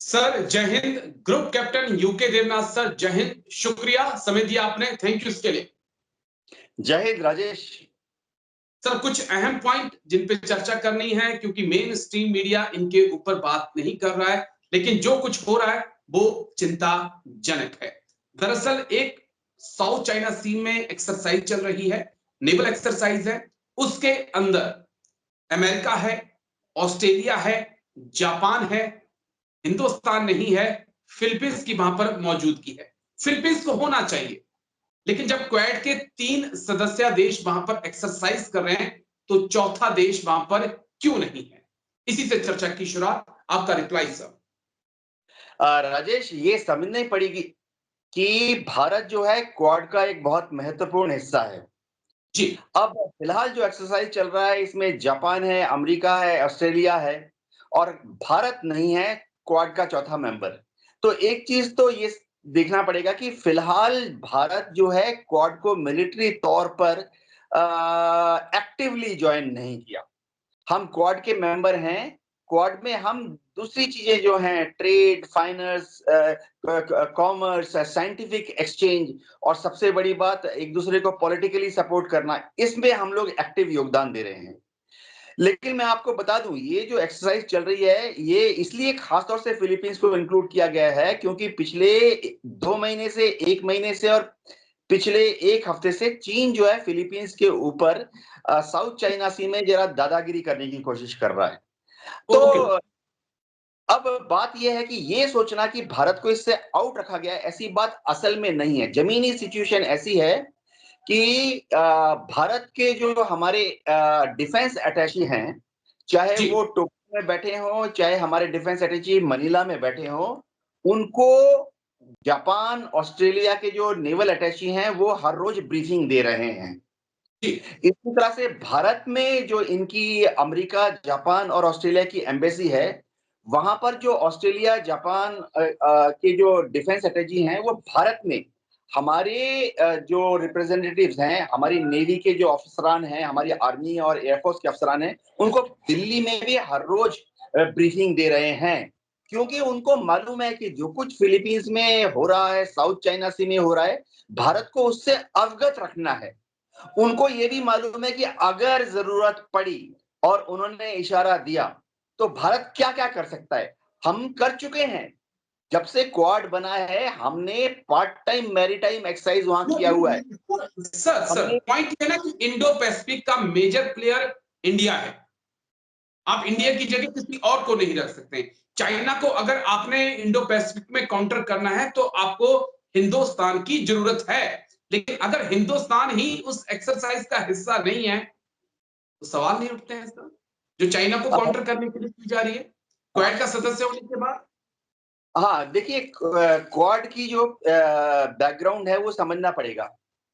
Sir जय हिंद। Group captain U K Devnath sir, जय हिंद। शुक्रिया, समय दिया आपने, थैंक यू इसके लिए। जय हिंद राजेश। सर कुछ अहम पॉइंट जिन पे चर्चा करनी है, क्योंकि मेन स्ट्रीम मीडिया इनके ऊपर बात नहीं कर रहा है, लेकिन जो कुछ हो रहा है वो चिंताजनक है। दरअसल एक साउथ चाइना सी में एक्सरसाइज चल रही है, नेवल एक्सरसाइज है। उसके अंदर अमेरिका है, ऑस्ट्रेलिया है, जापान है, हिंदुस्तान नहीं है, फिलीपींस की वहां पर मौजूदगी है। फिलीपींस को होना चाहिए, लेकिन जब क्वाड के 3 सदस्य देश वहां पर एक्सरसाइज कर रहे हैं तो चौथा देश वहां पर क्यों नहीं है? इसी से चर्चा की शुरुआत। आपका रिप्लाई सर। राजेश, ये समझनी पड़ेगी कि भारत जो है क्वाड का एक बहुत महत्वपूर्ण हिस्सा है। जी अब फिलहाल जो एक्सरसाइज चल रहा है इसमें जापान है, अमेरिका है, ऑस्ट्रेलिया है और भारत नहीं है क्वाड का चौथा मेंबर। तो एक चीज तो ये देखना पड़ेगा कि फिलहाल भारत जो है क्वाड को मिलिट्री तौर पर एक्टिवली ज्वाइन नहीं किया। हम क्वाड के मेंबर हैं। क्वाड में हम दूसरी चीजें जो हैं trade, finance, commerce, scientific exchange और सबसे बड़ी बात एक दूसरे को पॉलिटिकली सपोर्ट करना, इसमें हम लोग एक्टिव योगदान दे रहे हैं। लेकिन मैं आपको बता दूं ये जो एक्सरसाइज चल रही है ये इसलिए खासतौर से फिलीपींस को इंक्लूड किया गया है क्योंकि पिछले 2 महीने से 1 महीने से और पिछले 1 हफ्ते से चीन जो है फिलीपींस के ऊपर साउथ चाइना सी में जरा दादागिरी करने की कोशिश कर रहा है। तो ओके। अब बात यह है कि ये सोचना कि भारत को इससे आउट रखा गया है, ऐसी बात असल में नहीं है। जमीनी सिचुएशन ऐसी है कि भारत के जो हमारे डिफेंस अटैची हैं, चाहे जी वो टोक्यो में बैठे हों, चाहे हमारे डिफेंस अटैची मनीला में बैठे हों, उनको जापान, ऑस्ट्रेलिया के जो नेवल अटैची हैं, वो हर रोज ब्रीफिंग दे रहे हैं। जी इसी तरह से भारत में जो इनकी अमेरिका, जापान और ऑस्ट्रेलिया की एम्बेसी है, वहां पर जो ऑस्ट्रेलिया, जापान के जो डिफेंस स्ट्रेटजी हैं, वो भारत में हमारे जो रिप्रेजेंटेटिव्स हैं, हमारी नेवी के जो अफसरान हैं, हमारी आर्मी और एयरफोर्स के अफसरान हैं, उनको दिल्ली में भी हर रोज ब्रीफिंग दे रहे हैं। क्योंकि उनको मालूम है कि जो कुछ फिलीपींस में हो रहा है, साउथ चाइना सी में हो रहा है, भारत को उससे अवगत रखना है। उनको ये भी मालूम है कि अगर जरूरत पड़ी और उन्होंने इशारा दिया तो भारत क्या क्या कर सकता है। हम कर चुके हैं। जब से क्वाड बना है हमने पार्ट टाइम मैरीटाइम एक्सरसाइज वहां किया हुआ है। सर हमने पॉइंट ये ना कि इंडो पैसिफिक का मेजर प्लेयर इंडिया है। आप इंडिया की जगह किसी और को नहीं रख सकते। चाइना को अगर आपने इंडो पैसिफिक में काउंटर करना है तो आपको हिंदुस्तान की जरूरत है। लेकिन अगर हिंदुस्तान ही उस एक्सरसाइज का हिस्सा नहीं है तो सवाल नहीं उठते हैं इसका, जो चाइना को काउंटर करने के लिए की जा रही है क्वाड का सदस्य होने के बाद। हाँ, देखिए क्वाड की जो बैकग्राउंड है वो समझना पड़ेगा।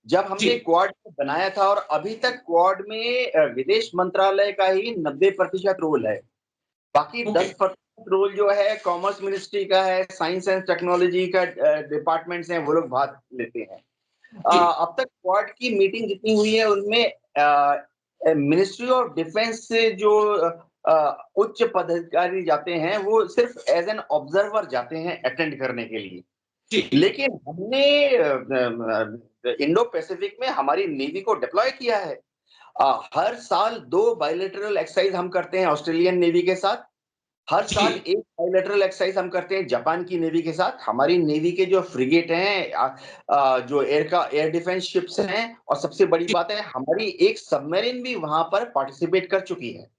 जब जी हमने क्वाड को बनाया था और अभी तक क्वाड में विदेश मंत्रालय का ही 90% रोल है। बाकी ओके 10% रोल जो है कॉमर्स मिनिस्ट्री का है, साइंस एंड टेक्नोलॉजी का डिपार्टमेंट्स हैं, वो लोग भाग लेते हैं। जी अब तक क्वाड की मीटिंग जितनी हुई है उनमें मिनिस्ट्री ऑफ डिफेंस से जो उच्च पदाधिकारी जाते हैं वो सिर्फ एज एन ऑब्जर्वर जाते हैं अटेंड करने के लिए। जी लेकिन हमने इंडो पैसिफिक में हमारी नेवी को डिप्लॉय किया है। हर साल 2 बायलैटरल एक्सरसाइज हम करते हैं ऑस्ट्रेलियन नेवी के साथ। हर जी साल एक बायलैटरल एक्सरसाइज हम करते हैं जापान की नेवी के साथ। हमारी नेवी के जो फ्रिगेट हैं, जो एयर डिफेंस शिप्स हैं और सबसे बड़ी जी बात है हमारी एक सबमरीन भी वहां पर पार्टिसिपेट कर चुकी है।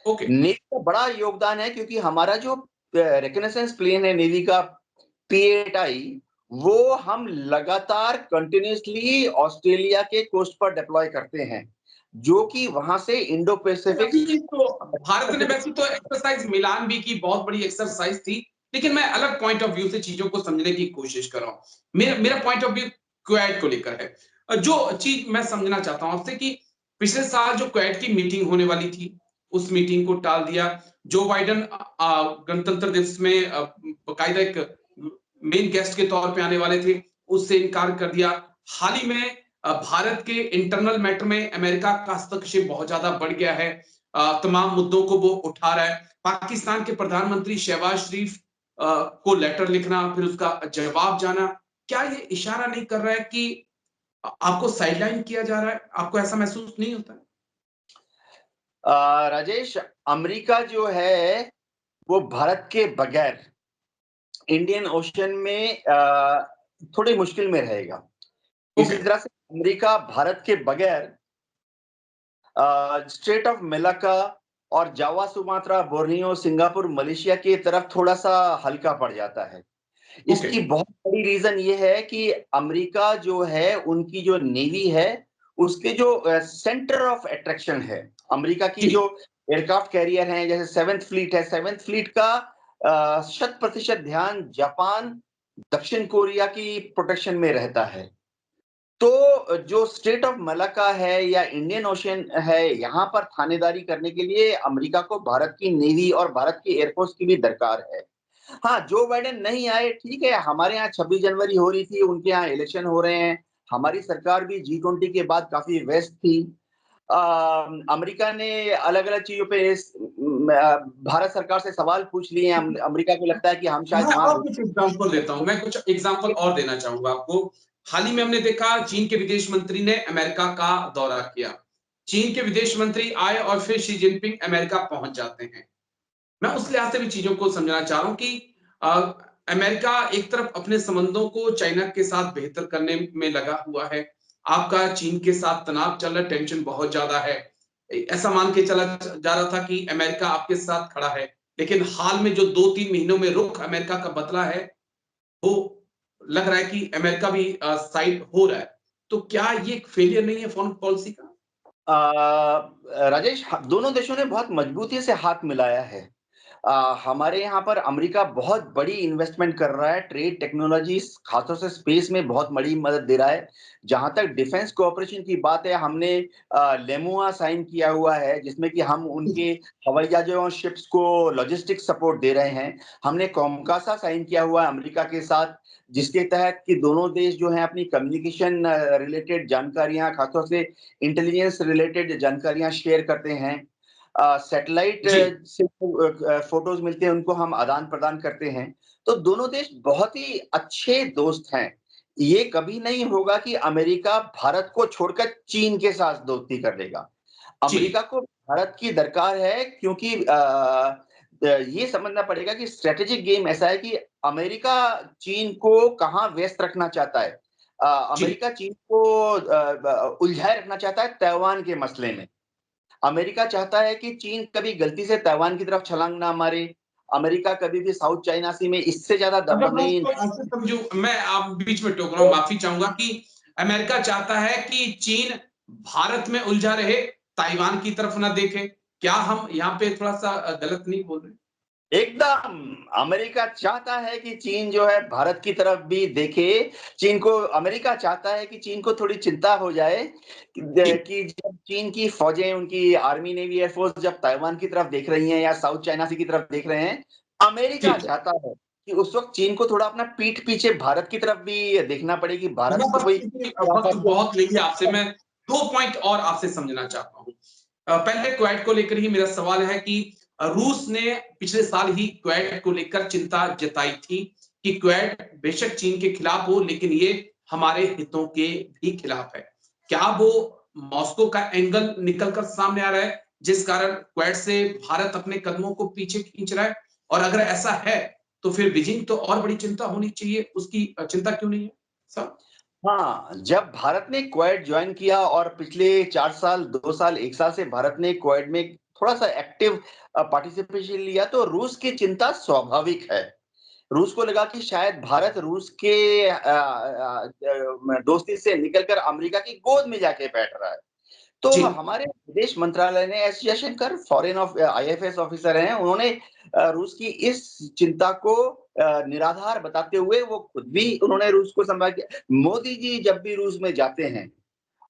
ओके नेवी का बड़ा योगदान है क्योंकि हमारा जो रिकनेसेंस प्लेन है नेवी का P-8I, वो हम लगातार कंटिन्यूअसली ऑस्ट्रेलिया के कोस्ट पर डिप्लॉय करते हैं, जो कि वहां से इंडो पैसिफिक। अभी तो भारत ने वैसे तो एक्सरसाइज मिलान भी की, बहुत बड़ी एक्सरसाइज थी, लेकिन मैं अलग पॉइंट ऑफ व्यू से चीजों को समझने की कोशिश कर रहा हूं। मेरा मेरा पॉइंट ऑफ व्यू क्वेड को लेकर है। जो चीज मैं समझना चाहता हूं आपसे कि पिछले साल जो क्वेड की मीटिंग होने वाली थी उस मीटिंग को टाल दिया। जो बाइडन गणतंत्र दिवस में बाकायदा एक मेन गेस्ट के तौर पे आने वाले थे, उससे इनकार कर दिया। हाल ही में भारत के इंटरनल मैटर में अमेरिका का हस्तक्षेप बहुत ज्यादा बढ़ गया है। तमाम मुद्दों को वो उठा रहा है। पाकिस्तान के प्रधानमंत्री शहबाज शरीफ को लेटर लिखना, फिर उसका जवाब जाना, क्या ये इशारा नहीं कर रहा है कि आपको साइडलाइन किया जा रहा है? आपको ऐसा महसूस नहीं होता है? राजेश, अमेरिका जो है वो भारत के बगैर इंडियन ओशन में थोड़ी मुश्किल में रहेगा। इसी ओके, तरह से अमेरिका भारत के बगैर स्ट्रेट ऑफ मलाक्का और जावा, सुमात्रा, बोर्नियो, सिंगापुर, मलेशिया की तरफ थोड़ा-सा हल्का पड़ जाता है। ओके, इसकी बहुत बड़ी रीज़न ये है कि अमेरिका जो है, उनकी जो नेवी है, उसके जो सेंटर ऑफ अट्रैक्शन है, अमेरिका की जी, जो एयरक्राफ्ट कैरियर हैं, जैसे 7th फ्लीट है, 7th फ्लीट का 100% ध्यान जापान, दक्षिण कोरिया की प्रोटेक्शन में रहता है। तो जो स्ट्रेट ऑफ मलाक्का है या इंडियन ओशन है, यहाँ पर थानेदारी करने के लिए अमेरिका को भारत की नेवी और भारत की एयरफोर्स की भी दरकार है। हाँ, जो बाइडेन नहीं आए, ठीक है, हमारे यहाँ 26 जनवरी हो रही थी, उनके यहाँ इलेक्शन हो रहे हैं। हमारी सरकार भी G20 के बाद काफ़ी व्यस्त थी। अ, अमेरिका ने अलग-अलग चीज़ों पे भारत सरकार से सवाल पूछ लिए हैं। अमेरिका को लगता है कि हम शायद मैं वहाँ और कुछ एग्जांपल देता हूँ, मैं कुछ एग्जांपल और देना चाहूँगा आपको। हाल ही में हमने देखा चीन के विदेश मंत्री ने अमेरिका का दौरा किया। चीन के विदेश मंत्री आए और फिर शी जिनपिंग अमेरिका पहुँच जाते हैं। मैं उस लिहाज से भी चीज़ों को समझना चाह रहा हूँ कि अ, अमेरिका एक तरफ अपने संबंधों को चाइना के साथ बेहतर करने में लगा हुआ है। आपका चीन के साथ तनाव चल रहा है, टेंशन बहुत ज़्यादा है। ऐसा मान के चला जा रहा था कि अमेरिका आपके साथ खड़ा है, लेकिन हाल में जो 2-3 महीनों में रुख अमेरिका का बदला है, वो लग रहा है कि अमेरिका भी साइड हो रहा है। तो क्या ये एक फेलियर नहीं है फॉरेन पॉलिसी का? राजेश, दोनों देशों ने बहुत मजबूती से हाथ मिलाया है। हमारे यहाँ पर अमेरिका बहुत बड़ी इन्वेस्टमेंट कर रहा है, ट्रेड, टेक्नोलॉजी, खासतौर से स्पेस में बहुत बड़ी मदद दे रहा है। जहाँ तक डिफेंस कोऑपरेशन की बात है, हमने लेमुआ साइन किया हुआ है, जिसमें कि हम उनके हवाई जहाज़ों और शिप्स को लॉजिस्टिक सपोर्ट दे रहे हैं। हमने कॉमकासा साइन किया हुआ है अमेरिका के साथ, जिसके तहत कि दोनों देश जो हैं अपनी कम्युनिकेशन रिलेटेड जानकारियाँ, खासतौर से इंटेलिजेंस रिलेटेड जानकारियाँ शेयर करते हैं। सैटेलाइट जी, से फ़ोटोज़ मिलते हैं, उनको हम आदान-प्रदान करते हैं। तो दोनों देश बहुत ही अच्छे दोस्त हैं। ये कभी नहीं होगा कि अमेरिका भारत को छोड़कर चीन के साथ दोस्ती कर लेगा। जी, अमेरिका को भारत की दरकार है, क्योंकि ये समझना पड़ेगा कि स्ट्रैटेजिक गेम ऐसा है कि अमेरिका चीन को कहाँ व्यस्त रखना चाहता है। जी। अमेरिका चीन को उलझाए रखना चाहता है तैवान के मसले में। अमेरिका चाहता है कि चीन कभी गलती से तैवान की तरफ छलांग ना मारे। अमेरिका कभी भी साउथ चाइना सी में इससे ज़्यादा अगर दखल मैं नहीं। उसको ऐसे समझूं, मैं आप बीच में टोक रहा हूं, माफी चाहूंगा कि अमेरिका चाहता है कि चीन भारत में उलझा रहे, ताइवान की तरफ ना देखे। क्या हम यहाँ पे थोड़ा सा गलत नहीं बोल रहे? एकदम, अमेरिका चाहता है कि चीन जो है भारत की तरफ भी देखे। चीन को अमेरिका चाहता है कि चीन को थोड़ी चिंता हो जाए जी, कि जब चीन की फ़ौजें, उनकी आर्मी, नेवी, एयर फ़ोर्स जब ताइवान की तरफ देख रही हैं या साउथ चाइना सी की तरफ देख रहे हैं, जी। अमेरिका चाहता है कि उस वक़्त चीन को थोड़ा अपना पीठ पीछे भारत की तरफ भी देखना पड़े कि मैं भारत बस कोई क्योंकि वक्त बहुत ले लिया आपसे, मैं दो पॉइंट और आपसे समझना चाहता हूँ। पहले क्वेट को लेकर ही मेरा सवाल है कि रूस ने पिछले साल ही क्वेट को लेकर चिंता जताई थी कि क्वेट बेशक चीन के खिलाफ हो, लेकिन ये हमारे हितों के भी खिलाफ है। क्या वो मॉस्को का एंगल निकलकर सामने आ रहा है, जिस कारण क्वेट से भारत अपने कदमों को पीछे खींच रहा है? और अगर ऐसा है, तो फिर बीजिंग तो और बड़ी चिंता होनी चाहिए, उसकी चिंता क्यों नहीं है? सर? हाँ, जब भारत ने क्वेड जॉइन किया और पिछले 4 साल, 2 साल, 1 साल से भारत ने क्वेड में थोड़ा-सा एक्टिव पार्टिसिपेशन लिया, तो रूस की चिंता स्वाभाविक है। रूस को लगा कि शायद भारत रूस के दोस्ती से निकलकर अमेरिका की गोद में जाके बैठ रहा है। तो जी, हमारे विदेश मंत्रालय ने, S Jaishankar foreign IFS officer हैं, उन्होंने रूस की इस चिंता को निराधार बताते हुए वो खुद भी उन्होंने रूस को संवाद किया। मोदी जी जब भी रूस में जाते हैं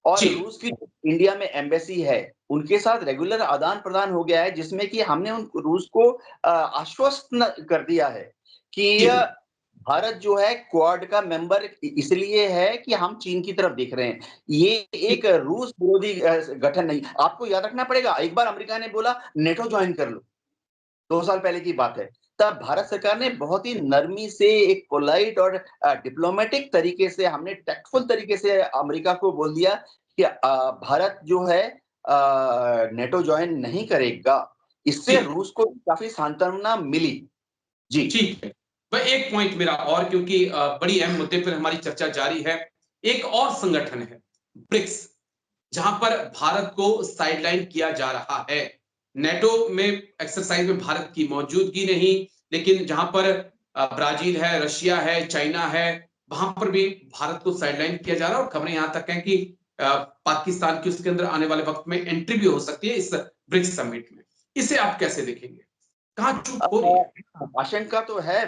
और जी, रूस की जो इंडिया में एम्बेसी है, उनके साथ रेगुलर आदान-प्रदान हो गया है, जिसमें कि हमने उन रूस को आश्वस्त कर दिया है कि जी। भारत जो है क्वाड का मेंबर इसलिए है कि हम चीन की तरफ देख रहे हैं। ये जी, एक रूस विरोधी गठन नहीं। आपको याद रखना पड़ेगा, एक बार अमेरिका ने बोला नेटो जॉइन कर लो, 2 साल पहले की बात है। तब भारत सरकार ने बहुत ही नरमी से, एक पोलाइट और डिप्लोमेटिक तरीके से, हमने टैक्टफुल तरीके से अमेरिका को बोल दिया कि भारत जो है नेटो ज्वाइन नहीं करेगा। इससे ठीक रूस को काफी सांत्वना मिली। जी। ठीक है। वह एक पॉइंट मेरा और, क्योंकि बड़ी अहम मुद्दे पर हमारी चर्चा जारी है। एक और संगठन है ब्रिक्स, जहां पर भारत को साइडलाइन किया जा रहा है। नेटो में एक्सरसाइज में भारत की मौजूदगी नहीं, लेकिन जहां पर ब्राजील है, रशिया है, चाइना है, वहां पर भी भारत को साइडलाइन किया जा रहा है। और खबरें यहां तक हैं कि पाकिस्तान की उसके अंदर आने वाले वक्त में एंट्री भी हो सकती है इस ब्रिक्स समिट में। इसे आप कैसे देखेंगे? कहां चूक हो रही है? आशंका तो है,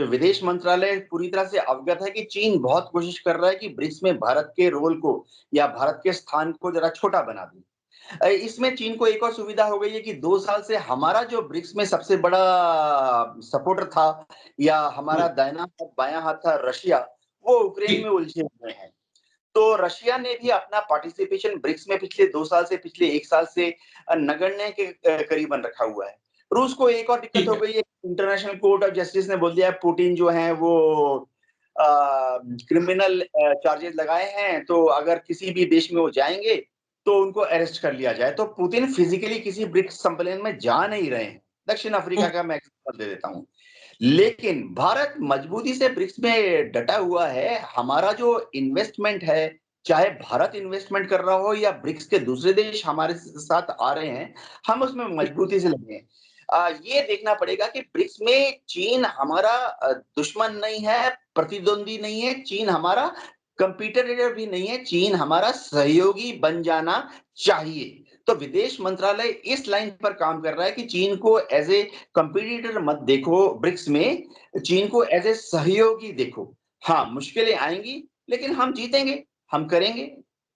विदेश मंत्रालय पूरी तरह से अवगत है कि चीन बहुत कोशिश कर रहा है कि ब्रिक्स में भारत के रोल को या भारत के स्थान को जरा छोटा बना दे। इसमें चीन को एक और सुविधा हो गई है कि 2 साल से हमारा जो ब्रिक्स में सबसे बड़ा सपोर्टर था, या हमारा दाहिना हाथ बायां हाथ था रशिया, वो यूक्रेन में जी उलझे हुए हैं। तो रशिया ने भी अपना पार्टिसिपेशन ब्रिक्स में पिछले 2 साल से, पिछले 1 साल से नगण्य के करीबन रखा हुआ है। रूस को एक और दिक्कत ठीक हो है। गई है, इंटरनेशनल कोर्ट ऑफ जस्टिस ने बोल दिया है पुतिन जो हैं वो क्रिमिनल चार्जेस लगाए हैं, तो अगर किसी भी देश में वो जाएँगे, तो उनको अरेस्ट कर लिया जाए। तो पुतिन फिजिकली किसी ब्रिक्स सम्मेलन में जा नहीं रहे हैं। दक्षिण अफ्रीका का मैं एग्जांपल दे देता हूँ। लेकिन भारत मजबूती से ब्रिक्स में डटा हुआ है। हमारा जो इन्वेस्टमेंट है, चाहे भारत इन्वेस्टमेंट कर रहा हो या ब्रिक्स के दूसरे देश हमारे साथ आ रहे हैं, हम उसमें मजबूती से लगे हैं। ये देखना पड़ेगा कि ब्रिक्स में चीन हमारा दुश्मन नहीं है, प्रतिद्वंदी नहीं है, चीन हमारा कॉम्पिटिटर भी नहीं है, चीन हमारा सहयोगी बन जाना चाहिए। तो विदेश मंत्रालय इस लाइन पर काम कर रहा है कि चीन को एज़ ए कॉम्पिटिटर मत देखो ब्रिक्स में, चीन को एज़ ए सहयोगी देखो। हाँ, मुश्किलें आएँगी, लेकिन हम जीतेंगे, हम करेंगे।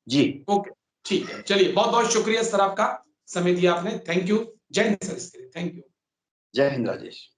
जी, ओके, ठीक है। चलिए, बहुत-बहुत शुक्रिया सर आपका, समय दिया आपने। Thank you. जय हिंद सर इसके लिए। Thank you. जय हिंद राजेश।